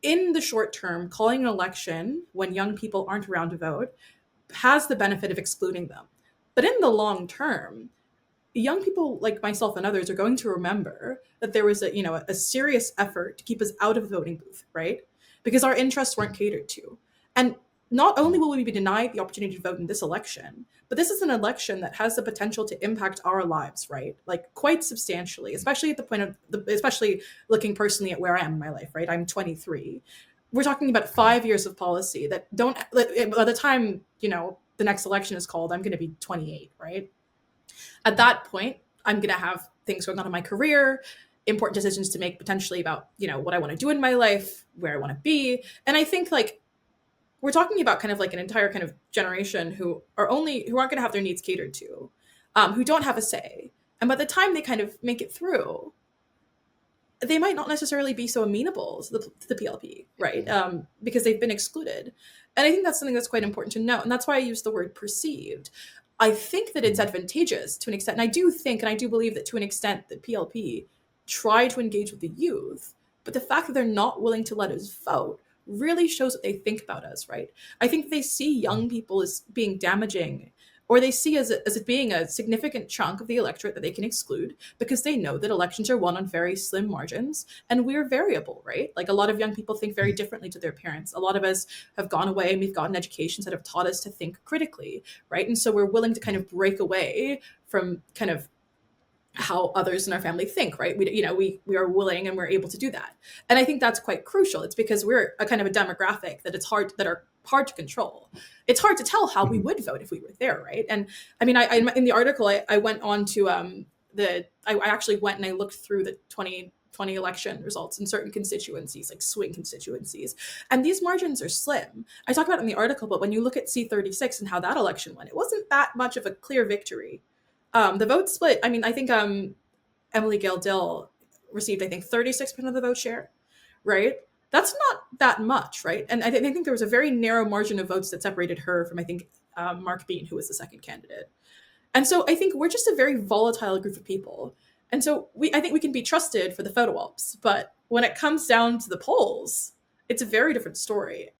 in the short term, calling an election when young people aren't around to vote has the benefit of excluding them. But in the long term, young people like myself and others are going to remember that there was a serious effort to keep us out of the voting booth, right? Because our interests weren't catered to. And not only will we be denied the opportunity to vote in this election, but this is an election that has the potential to impact our lives, right? Like quite substantially, especially at the point of especially looking personally at where I am in my life, right? I'm 23. We're talking about 5 years of policy that don't, by the time, the next election is called, I'm going to be 28, right? At that point, I'm going to have things going on in my career, important decisions to make potentially about, what I want to do in my life, where I want to be. And I think like we're talking about kind of like an entire kind of generation who aren't going to have their needs catered to, who don't have a say. And by the time they kind of make it through, they might not necessarily be so amenable to the PLP, right? Because they've been excluded. And I think that's something that's quite important to note. And that's why I use the word perceived. I think that it's advantageous to an extent. And I do think, and I do believe that to an extent, the PLP try to engage with the youth. But the fact that they're not willing to let us vote really shows what they think about us, right? I think they see young people as being damaging, or they see as it being a significant chunk of the electorate that they can exclude because they know that elections are won on very slim margins and we're variable, right? Like a lot of young people think very differently to their parents. A lot of us have gone away and we've gotten educations that have taught us to think critically, right? And so we're willing to kind of break away from kind of how others in our family think, right? We are willing and we're able to do that. And I think that's quite crucial. It's because we're a kind of a demographic that are hard to control. It's hard to tell how we would vote if we were there, right? And I mean, I in the article, I went on to I actually went and I looked through the 2020 election results in certain constituencies, like swing constituencies. And these margins are slim. I talk about it in the article, but when you look at C36 and how that election went, it wasn't that much of a clear victory. The vote split. I mean, I think Emily Gale Dill received, I think, 36% of the vote share, right? That's not that much, right? And I think there was a very narrow margin of votes that separated her from, I think, Mark Bean, who was the second candidate. And so I think we're just a very volatile group of people. And so I think we can be trusted for the photo ops, but when it comes down to the polls, it's a very different story.